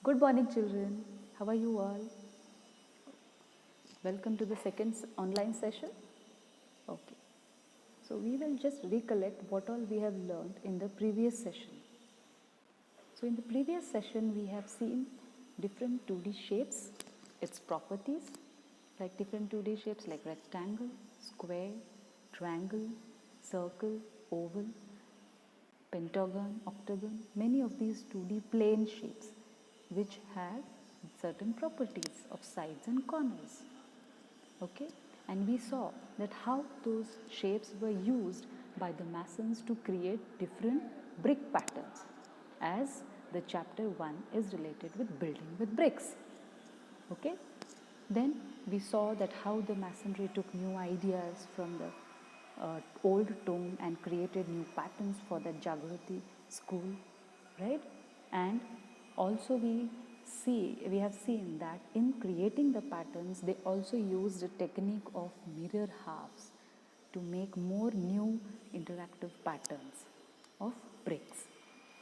Good morning, children. How are you all? Welcome to the second online session. Okay. So we will just recollect what all we have learned in the previous session. So in the previous session, we have seen different 2D shapes, its properties, like different 2D shapes like rectangle, square, triangle, circle, oval, pentagon, octagon, many of these 2D plane shapes which have certain properties of sides and corners. Okay, and we saw that how those shapes were used by the masons to create different brick patterns, as the chapter 1 is related with building with bricks. Okay, then we saw that how the masonry took new ideas from the old tomb and created new patterns for the Jagrati school, right? And also we have seen that in creating the patterns they also used the technique of mirror halves to make more new interactive patterns of bricks.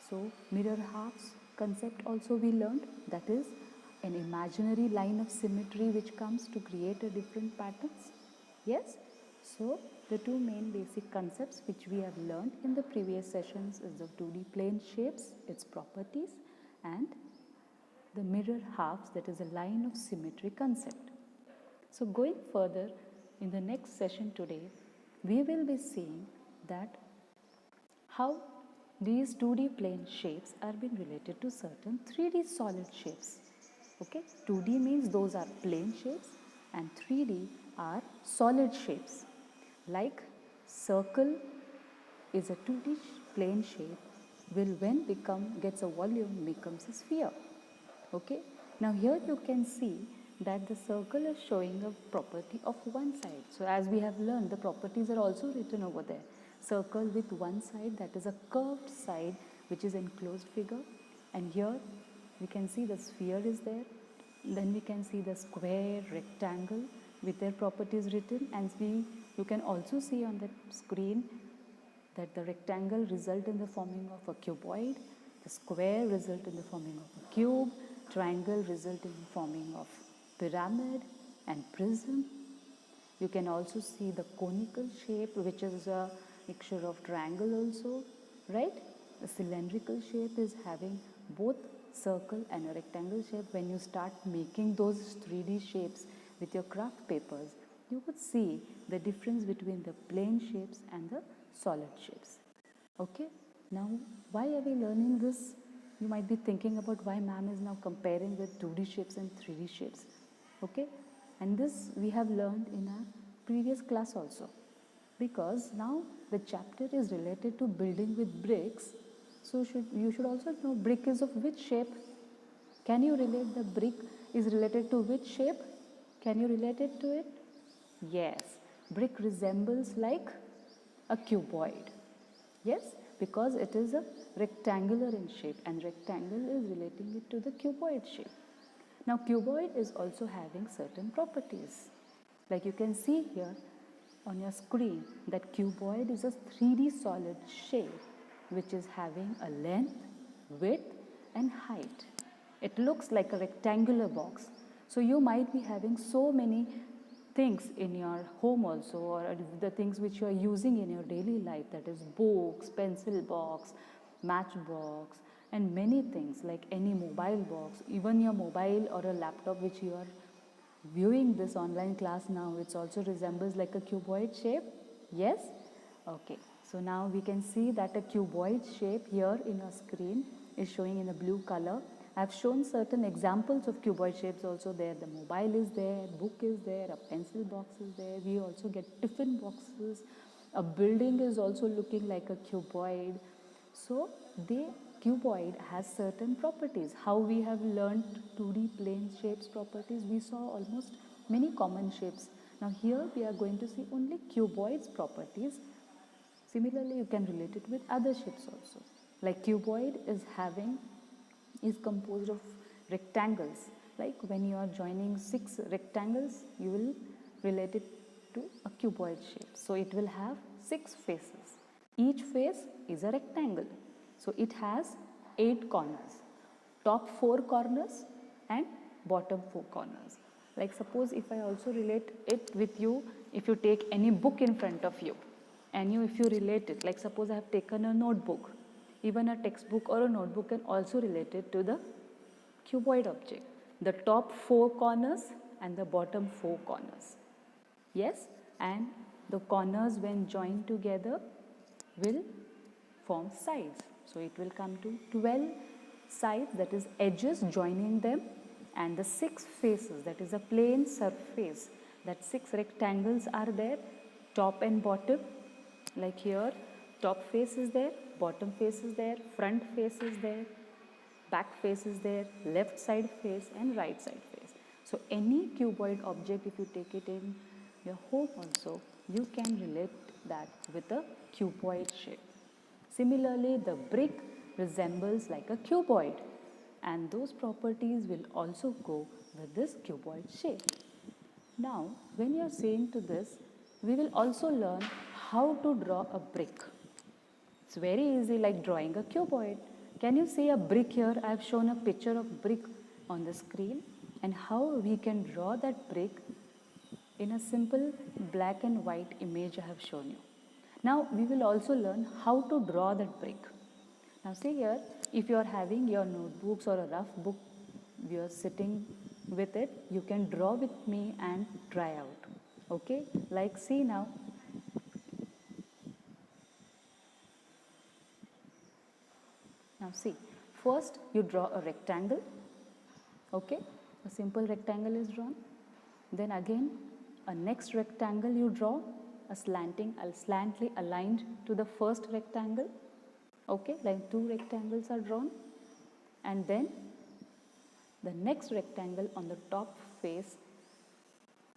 So mirror halves concept also we learned, that is an imaginary line of symmetry which comes to create a different patterns. Yes, so the two main basic concepts which we have learned in the previous sessions is the 2D plane shapes, its properties, and the mirror halves, that is a line of symmetry concept. So going further in the next session today, we will be seeing that how these 2D plane shapes are being related to certain 3D solid shapes. Okay, 2D means those are plane shapes and 3D are solid shapes. Like circle is a 2D plane shape will when gets a volume becomes a sphere. Okay, now here you can see that the circle is showing a property of one side. So as we have learned, the properties are also written over there. Circle with one side, that is a curved side which is enclosed figure, and here we can see the sphere is there. Then we can see the square, rectangle with their properties written, and you can also see on the screen that the rectangle result in the forming of a cuboid, the square result in the forming of a cube, triangle result in the forming of pyramid and prism. You can also see the conical shape, which is a mixture of triangle also, right? The cylindrical shape is having both circle and a rectangle shape. When you start making those 3D shapes with your craft papers, you would see the difference between the plane shapes and the solid shapes. Okay, now why are we learning this? You might be thinking about why ma'am is now comparing with 2D shapes and 3D shapes. Okay, and this we have learned in our previous class also, because now the chapter is related to building with bricks. So you should also know brick is of which shape. Can you relate the brick is related to which shape? Can you relate it to it? Yes, brick resembles like a cuboid. Yes, because it is a rectangular in shape, and rectangle is relating it to the cuboid shape. Now cuboid is also having certain properties. Like you can see here on your screen that cuboid is a 3D solid shape which is having a length, width and height. It looks like a rectangular box. So you might be having so many things in your home also, or the things which you are using in your daily life, that is books, pencil box, matchbox and many things like any mobile box, even your mobile or a laptop which you are viewing this online class now, it also resembles like a cuboid shape. Yes, okay, so now we can see that a cuboid shape here in our screen is showing in a blue color. I have shown certain examples of cuboid shapes also there. The mobile is there, book is there, a pencil box is there. We also get tiffin boxes. A building is also looking like a cuboid. So the cuboid has certain properties. How we have learned 2D plane shapes properties, we saw almost many common shapes. Now here we are going to see only cuboids properties. Similarly, you can relate it with other shapes also. Like cuboid is composed of rectangles. Like when you are joining 6 rectangles, you will relate it to a cuboid shape. So it will have 6 faces. Each face is a rectangle. So it has 8 corners. top 4 corners and bottom 4 corners. Like suppose if I also relate it with you, if you take any book in front of you and if you relate it, like suppose I have taken a notebook, even a textbook or a notebook can also relate it to the cuboid object, the top 4 corners and the bottom 4 corners. Yes, and the corners when joined together will form sides. So it will come to 12 sides, that is edges joining them, and the 6 faces, that is a plane surface, that 6 rectangles are there, top and bottom. Like here, top face is there, bottom face is there, front face is there, back face is there, left side face and right side face. So any cuboid object, if you take it in your home also, you can relate that with a cuboid shape. Similarly, the brick resembles like a cuboid, and those properties will also go with this cuboid shape. Now, when you are seeing to this, we will also learn how to draw a brick. It's very easy, like drawing a cuboid. Can you see a brick here? I have shown a picture of brick on the screen, and how we can draw that brick in a simple black and white image I have shown you. Now we will also learn how to draw that brick. Now see here, if you are having your notebooks or a rough book, you are sitting with it, you can draw with me and try out. Okay, like see now. Now see, first you draw a rectangle. Okay, a simple rectangle is drawn. Then again a next rectangle you draw, a slantly aligned to the first rectangle. Okay, like 2 rectangles are drawn, and then the next rectangle on the top face,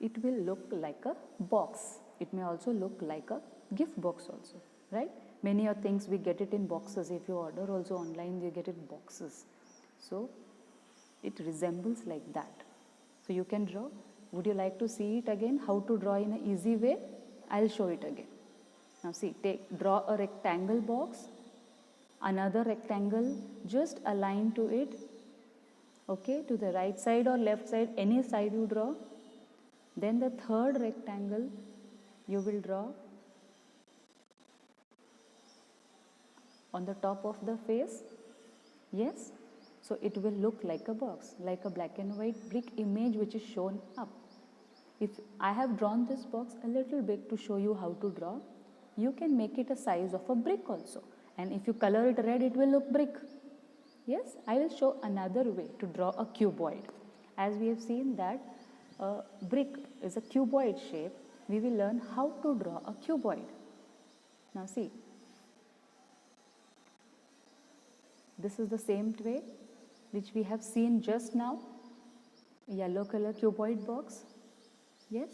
it will look like a box. It may also look like a gift box also, right? Many of things we get it in boxes. If you order also online, you get it in boxes. So it resembles like that. So you can draw. Would you like to see it again, how to draw in an easy way? I'll show it again. Now see, draw a rectangle box, another rectangle, just align to it, okay, to the right side or left side, any side you draw. Then the third rectangle you will draw on the top of the face. Yes, so it will look like a box, like a black and white brick image which is shown up. If I have drawn this box a little big to show you how to draw, you can make it a size of a brick also. And if you color it red, it will look brick. Yes, I will show another way to draw a cuboid. As we have seen that a brick is a cuboid shape, we will learn how to draw a cuboid. Now see, this is the same way which we have seen just now, yellow color cuboid box. Yes,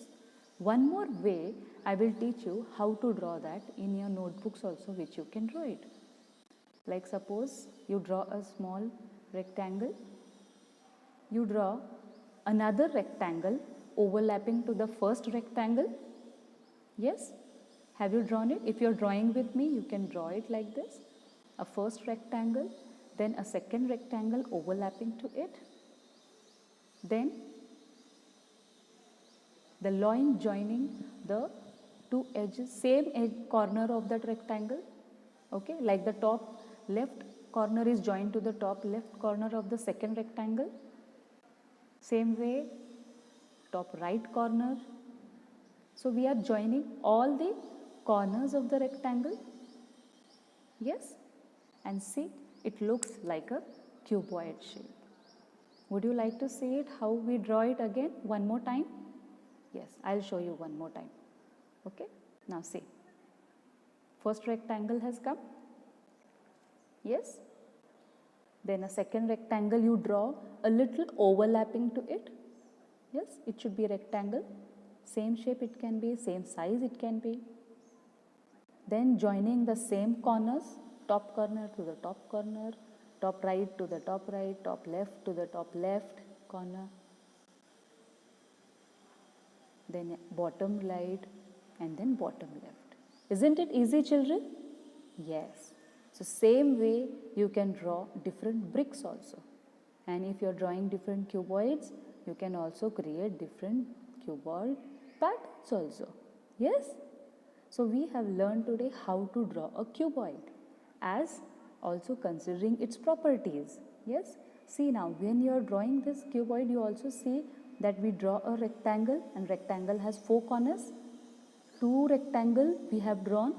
one more way I will teach you how to draw that in your notebooks also, which you can draw it. Like suppose you draw a small rectangle, you draw another rectangle overlapping to the first rectangle. Yes, have you drawn it? If you are drawing with me, you can draw it like this. A first rectangle, then a second rectangle overlapping to it, then the line joining the 2 edges, same edge corner of that rectangle. Okay, like the top left corner is joined to the top left corner of the second rectangle. Same way, top right corner. So we are joining all the corners of the rectangle. Yes, and see, it looks like a cuboid shape. Would you like to see it, how we draw it again one more time? Yes, I'll show you one more time. Okay, now see, first rectangle has come. Yes, then a second rectangle you draw a little overlapping to it. Yes, it should be a rectangle, same shape it can be, same size it can be. Then joining the same corners, top corner to the top corner, top right to the top right, top left to the top left corner. Then bottom right and then bottom left. Isn't it easy, children? Yes. So same way you can draw different bricks also. And if you're drawing different cuboids, you can also create different cuboid patterns also. Yes? So we have learned today how to draw a cuboid as also considering its properties. Yes? See now, when you are drawing this cuboid, you also see that we draw a rectangle, and rectangle has 4 corners. 2 rectangle we have drawn,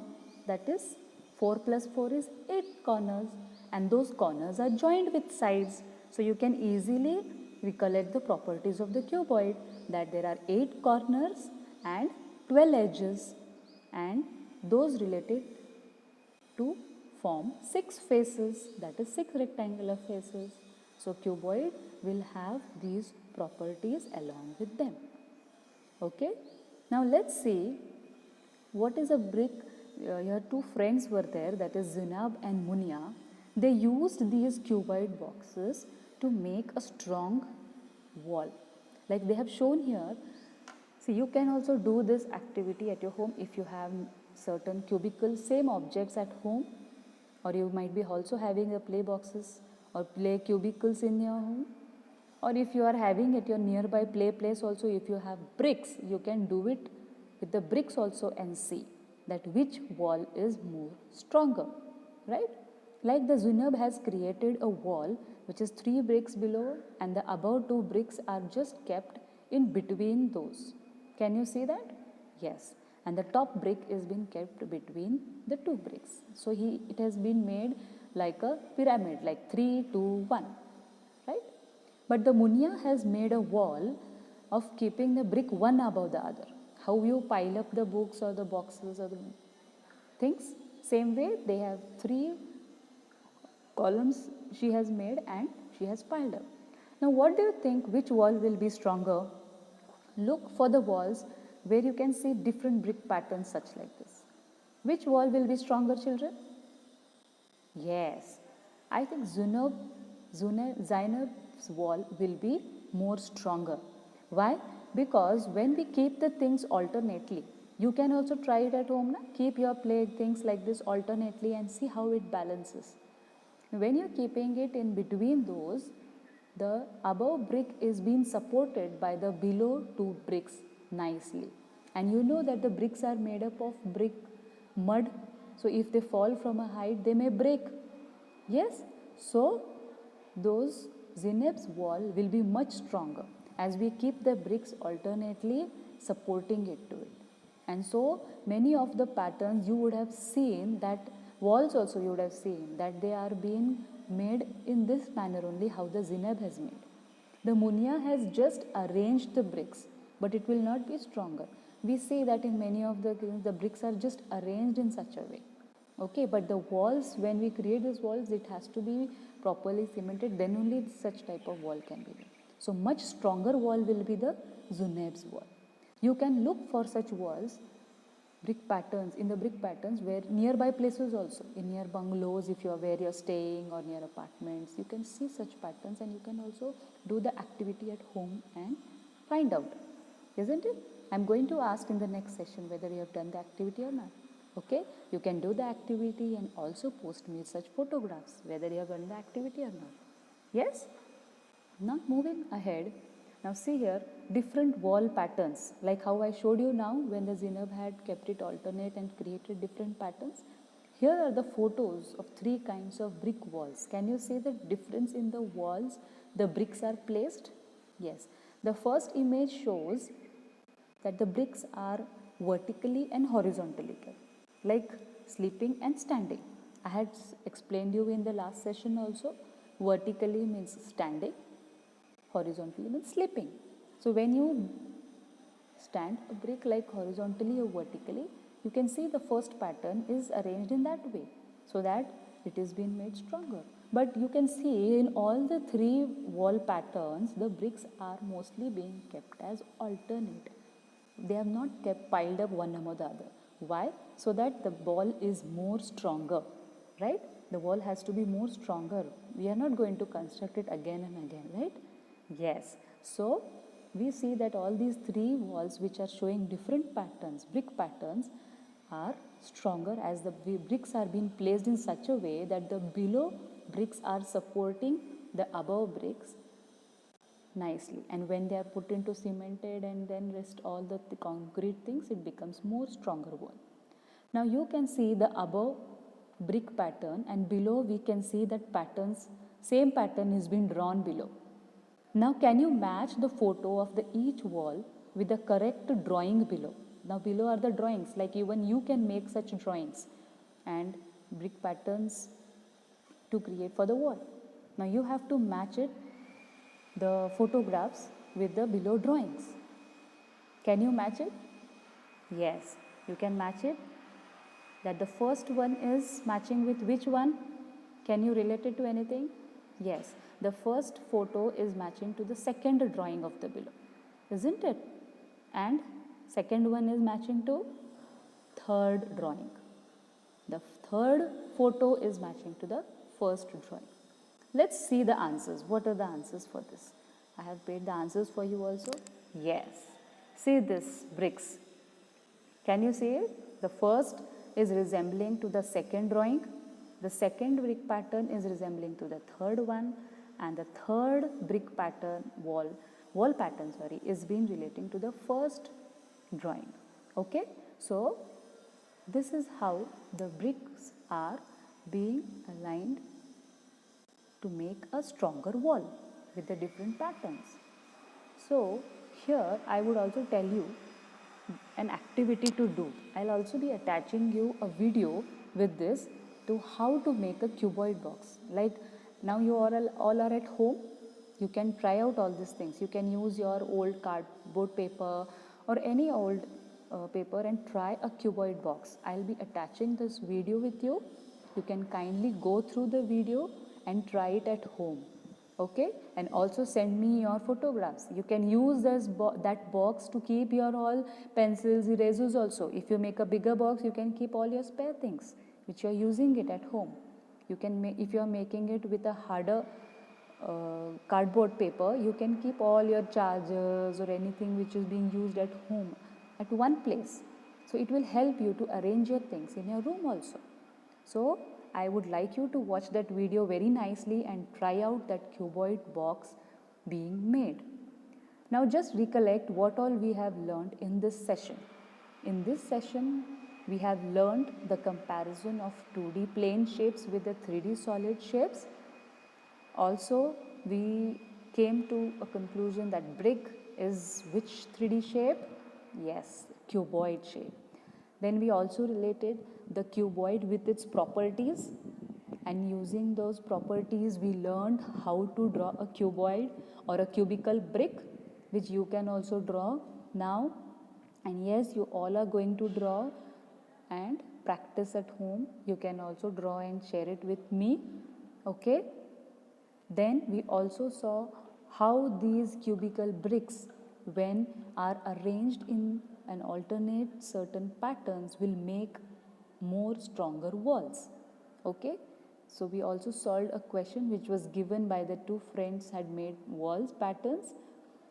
that is 4 plus 4 is 8 corners, and those corners are joined with sides. So you can easily recollect the properties of the cuboid, that there are 8 corners and 12 edges, and those related to form 6 faces, that is 6 rectangular faces. So cuboid will have these properties along with them. Okay. Now let's see what is a brick. Your 2 friends were there, that is Zinab and Munia. They used these cuboid boxes to make a strong wall. Like they have shown here. See, you can also do this activity at your home if you have certain cubicle same objects at home, or you might be also having a play boxes or play cubicles in your home, or if you are having at your nearby play place also, if you have bricks, you can do it with the bricks also and see that which wall is more stronger, right? Like the Zunab has created a wall which is 3 bricks below, and the above 2 bricks are just kept in between those. Can you see that? Yes. And the top brick is being kept between the 2 bricks. So it has been made like a pyramid, like 3, 2, 1, right? But the Munia has made a wall of keeping the brick one above the other. How you pile up the books or the boxes or the things, same way they have 3 columns she has made and she has piled up. Now what do you think, which wall will be stronger? Look for the walls where you can see different brick patterns such like this. Which wall will be stronger, children? Yes, I think Zainab's wall will be more stronger. Why? Because when we keep the things alternately, you can also try it at home. Na? Keep your play things like this alternately and see how it balances. When you're keeping it in between those, the above brick is being supported by the below 2 bricks nicely. And you know that the bricks are made up of brick mud. So if they fall from a height, they may break. Yes? So those Zineb's wall will be much stronger as we keep the bricks alternately supporting it to it. And so many of the patterns you would have seen, that walls also you would have seen that they are being made in this manner only, how the Zineb has made. The Munia has just arranged the bricks, but it will not be stronger. We see that in many of the bricks are just arranged in such a way. Okay, but the walls, when we create these walls, it has to be properly cemented, then only such type of wall can be made. So much stronger wall will be the Zuneb's wall. You can look for such walls, brick patterns, in the brick patterns where nearby places also, in near bungalows, if you are where you are staying, or near apartments, you can see such patterns, and you can also do the activity at home and find out, isn't it? I am going to ask in the next session whether you have done the activity or not. Okay, you can do the activity and also post me such photographs whether you have done the activity or not. Yes? Now moving ahead, now see here different wall patterns, like how I showed you now when the Zinab had kept it alternate and created different patterns. Here are the photos of 3 kinds of brick walls. Can you see the difference in the walls the bricks are placed? Yes. The first image shows that the bricks are vertically and horizontally kept, like sleeping and standing. I had explained you in the last session also. Vertically means standing, horizontally means sleeping. So when you stand a brick like horizontally or vertically, you can see the first pattern is arranged in that way, so that it is being made stronger. But you can see in all the 3 wall patterns, the bricks are mostly being kept as alternate. They have not kept piled up one above the other. Why? So that the wall is more stronger, right? The wall has to be more stronger. We are not going to construct it again and again, right? Yes. So we see that all these 3 walls which are showing different patterns, brick patterns, are stronger as the bricks are being placed in such a way that the below bricks are supporting the above bricks nicely, and when they are put into cemented and then rest all the concrete things, it becomes more stronger wall. Now you can see the above brick pattern, and below we can see that same pattern is being drawn below. Now can you match the photo of the each wall with the correct drawing below? Now below are the drawings, like even you can make such drawings and brick patterns to create for the wall. Now you have to match it, the photographs, with the below drawings. Can you match it? Yes, you can match it. That the first one is matching with which one? Can you relate it to anything? Yes, the first photo is matching to the second drawing of the below, isn't it? And second one is matching to third drawing. The third photo is matching to the first drawing. Let's see the answers. What are the answers for this? I have paid the answers for you also. Yes. See this bricks. Can you see it? The first is resembling to the second drawing. The second brick pattern is resembling to the third one, and the third brick pattern wall pattern is being relating to the first drawing. Okay, so this is how the bricks are being aligned to make a stronger wall with the different patterns. So here I would also tell you an activity to do. I'll also be attaching you a video with this to how to make a cuboid box. Like now you all are at home, you can try out all these things. You can use your old cardboard paper or any old paper and try a cuboid box. I'll be attaching this video with you. You can kindly go through the video and try it at home. Okay, and also send me your photographs. You can use that box to keep your all pencils, erasers also. If you make a bigger box, you can keep all your spare things which you are using it at home. You can if you are making it with a harder cardboard paper, you can keep all your chargers or anything which is being used at home at one place. So it will help you to arrange your things in your room also. So I would like you to watch that video very nicely and try out that cuboid box being made. Now just recollect what all we have learned in this session. In this session, we have learned the comparison of 2D plane shapes with the 3D solid shapes. Also, we came to a conclusion that brick is which 3D shape? Yes, cuboid shape. Then we also related the cuboid with its properties, and using those properties we learned how to draw a cuboid or a cubical brick, which you can also draw now. And yes, you all are going to draw and practice at home. You can also draw and share it with me. Okay. Then we also saw how these cubical bricks, when are arranged in an alternate certain patterns, will make more stronger walls. Okay, so we also solved a question which was given by the two friends had made walls patterns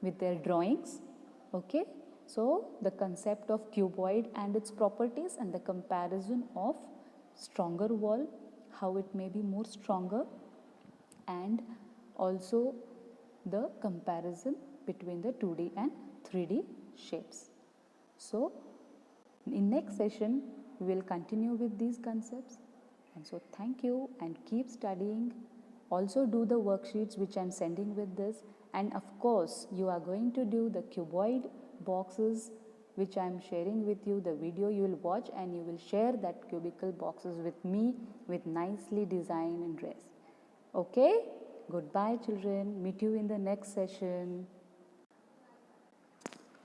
with their drawings. Okay, so the concept of cuboid and its properties and the comparison of stronger wall, how it may be more stronger, and also the comparison between the 2D and 3D shapes. So in next session we will continue with these concepts, and so thank you and keep studying. Also do the worksheets which I am sending with this, and of course you are going to do the cuboid boxes which I am sharing with you. The video you will watch and you will share that cubical boxes with me with nicely designed and dressed. Okay, goodbye children, meet you in the next session.